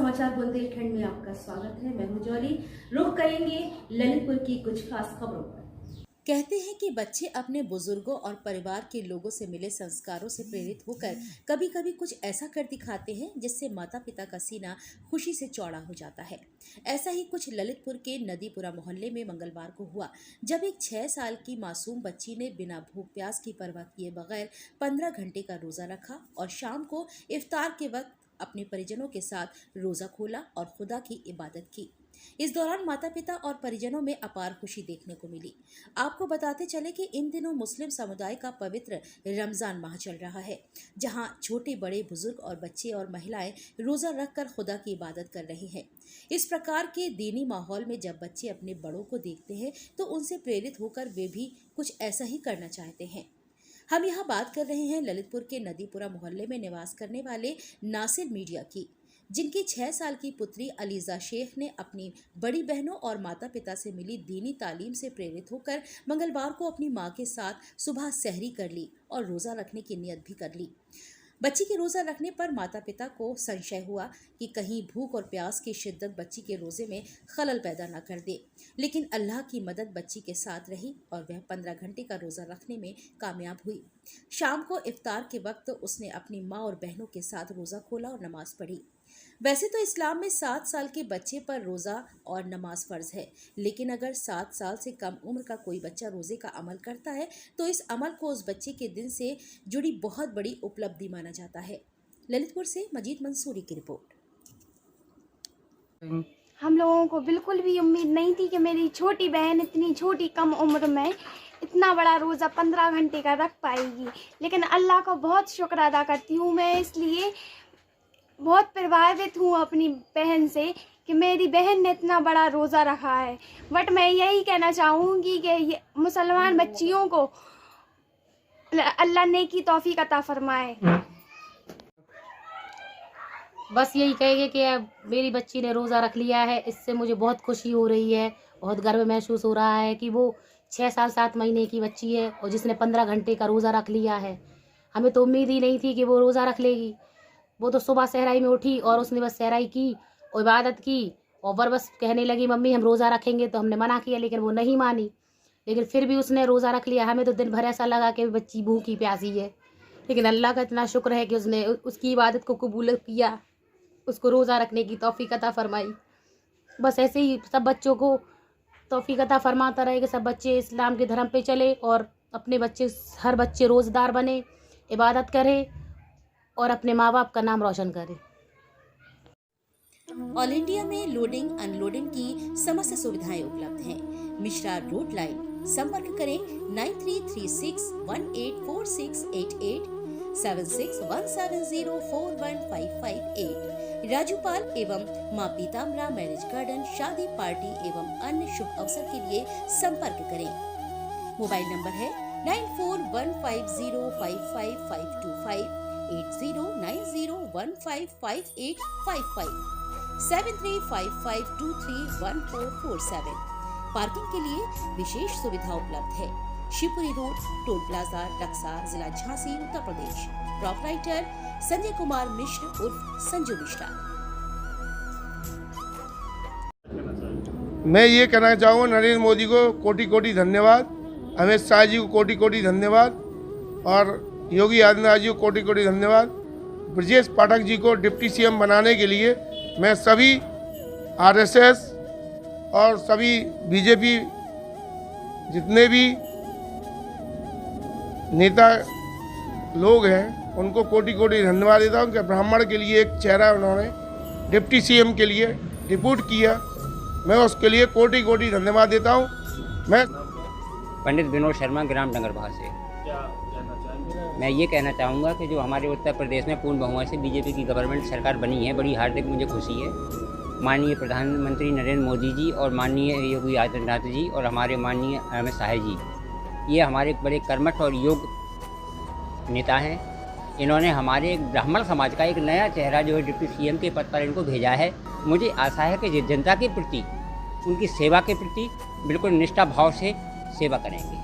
समाचार बुंदेलखंड में आपका स्वागत है। मैं हूं जॉली। रुख करेंगे ललितपुर की कुछ खास खबरों पर। कहते हैं कि बच्चे अपने बुजुर्गों और परिवार के लोगों से मिले संस्कारों से प्रेरित होकर कभी कभी कुछ ऐसा कर दिखाते हैं जिससे माता पिता का सीना खुशी से चौड़ा हो जाता है। ऐसा ही कुछ ललितपुर के नदीपुरा मोहल्ले में मंगलवार को हुआ, जब एक 6 साल की मासूम बच्ची ने बिना भूख प्यास की परवाह किए बगैर 15 घंटे का रोजा रखा और शाम को इफ्तार के वक्त अपने परिजनों के साथ रोजा खोला और खुदा की इबादत की। इस दौरान माता पिता और परिजनों में अपार खुशी देखने को मिली। आपको बताते चले कि इन दिनों मुस्लिम समुदाय का पवित्र रमजान माह चल रहा है, जहां छोटे बड़े बुजुर्ग और बच्चे और महिलाएं रोजा रखकर खुदा की इबादत कर रहे हैं। इस प्रकार के दीनी माहौल में जब बच्चे अपने बड़ों को देखते हैं तो उनसे प्रेरित होकर वे भी कुछ ऐसा ही करना चाहते हैं। हम यहाँ बात कर रहे हैं ललितपुर के नदीपुरा मोहल्ले में निवास करने वाले नासिर मीडिया की, जिनकी 6 साल की पुत्री अलीजा शेख ने अपनी बड़ी बहनों और माता पिता से मिली दीनी तालीम से प्रेरित होकर मंगलवार को अपनी मां के साथ सुबह सहरी कर ली और रोज़ा रखने की नियत भी कर ली। बच्ची के रोज़ा रखने पर माता पिता को संशय हुआ कि कहीं भूख और प्यास की शिद्दत बच्ची के रोज़े में खलल पैदा न कर दे, लेकिन अल्लाह की मदद बच्ची के साथ रही और वह 15 घंटे का रोज़ा रखने में कामयाब हुई। शाम को इफ्तार के वक्त उसने अपनी माँ और बहनों के साथ रोज़ा खोला और नमाज पढ़ी। वैसे तो इस्लाम में 7 साल के बच्चे पर रोज़ा और नमाज फ़र्ज है, लेकिन अगर 7 साल से कम उम्र का कोई बच्चा रोज़े का अमल करता है तो इस अमल को उस बच्चे के दिन से जुड़ी बहुत बड़ी उपलब्धि माना जाता है। ललितपुर से मजीद मंसूरी की रिपोर्ट। हम लोगों को बिल्कुल भी उम्मीद नहीं थी कि मेरी छोटी बहन इतनी छोटी कम उम्र में इतना बड़ा रोज़ा 15 घंटे का रख पाएगी, लेकिन अल्लाह का बहुत शुक्र अदा करती हूँ। मैं इसलिए बहुत प्रभावित हूँ अपनी बहन से कि मेरी बहन ने इतना बड़ा रोज़ा रखा है। बट मैं यही कहना चाहूँगी कि मुसलमान बच्चियों को अल्लाह नेकी तौफीक अता फरमाए। बस यही कहेंगे कि अब मेरी बच्ची ने रोज़ा रख लिया है, इससे मुझे बहुत खुशी हो रही है, बहुत गर्व महसूस हो रहा है कि वो 6 साल 7 महीने की बच्ची है और जिसने 15 घंटे का रोज़ा रख लिया है। हमें तो उम्मीद ही नहीं थी कि वो रोज़ा रख लेगी। वो तो सुबह सहराई में उठी और उसने बस सहराई की और इबादत की और बस कहने लगी मम्मी हम रोज़ा रखेंगे, तो हमने मना किया लेकिन वो नहीं मानी, लेकिन फिर भी उसने रोज़ा रख लिया। हमें तो दिन भर ऐसा लगा कि बच्ची भूखी प्यासी है, लेकिन अल्लाह का इतना शुक्र है कि उसने उसकी इबादत को कबूल किया, उसको रोज़ा रखने की तौफीक अता फरमाई। बस ऐसे ही सब बच्चों को तौफीक अता फरमाता रहे कि सब बच्चे इस्लाम के धर्म पे चले और अपने बच्चे हर बच्चे रोज़दार बने, इबादत करे और अपने माँ बाप का नाम रोशन करे। ऑल इंडिया में लोडिंग अनलोडिंग की समस्त सुविधाएं उपलब्ध हैं। Mishra road line. संपर्क करें 9336184688 7617041558। राजूपाल एवं माँ पीताम्बरा मैरिज गार्डन शादी पार्टी एवं अन्य शुभ अवसर के लिए संपर्क करें। मोबाइल नंबर है 9415055525 8090155855 7355231447। पार्किंग के लिए विशेष सुविधा उपलब्ध है। शिवपुरी रोड, टोल प्लाजा, टक्सा, जिला झांसी, उत्तर प्रदेश। प्रोपराइटर संजय कुमार मिश्र उर्फ संजू मिश्रा। मैं ये कहना चाहूँगा नरेंद्र मोदी को कोटि कोटि धन्यवाद, अमित शाह जी को कोटि कोटि धन्यवाद और योगी आदित्यनाथ जी को कोटि कोटि धन्यवाद। ब्रजेश पाठक जी को डिप्टी सीएम बनाने के लिए मैं सभी आरएसएस और सभी बीजेपी जितने भी नेता लोग हैं उनको कोटि कोटि धन्यवाद देता हूँ कि ब्राह्मण के लिए एक चेहरा उन्होंने डिप्टी सीएम के लिए डिप्यूट किया। मैं उसके लिए कोटि कोटि धन्यवाद देता हूँ। मैं पंडित विनोद शर्मा, ग्राम डंगरभाग से। मैं ये कहना चाहूँगा कि जो हमारे उत्तर प्रदेश में पूर्ण बहुमत से बीजेपी की गवर्नमेंट सरकार बनी है, बड़ी हार्दिक मुझे खुशी है। माननीय प्रधानमंत्री नरेंद्र मोदी जी और माननीय योगी आदित्यनाथ जी और हमारे माननीय अमित शाह जी, ये हमारे बड़े कर्मठ और योग्य नेता हैं। इन्होंने हमारे ब्राह्मण समाज का एक नया चेहरा जो है डिप्टी सीएम के पद पर इनको भेजा है। मुझे आशा है कि जनता के प्रति, उनकी सेवा के प्रति बिल्कुल निष्ठा भाव से सेवा करेंगे।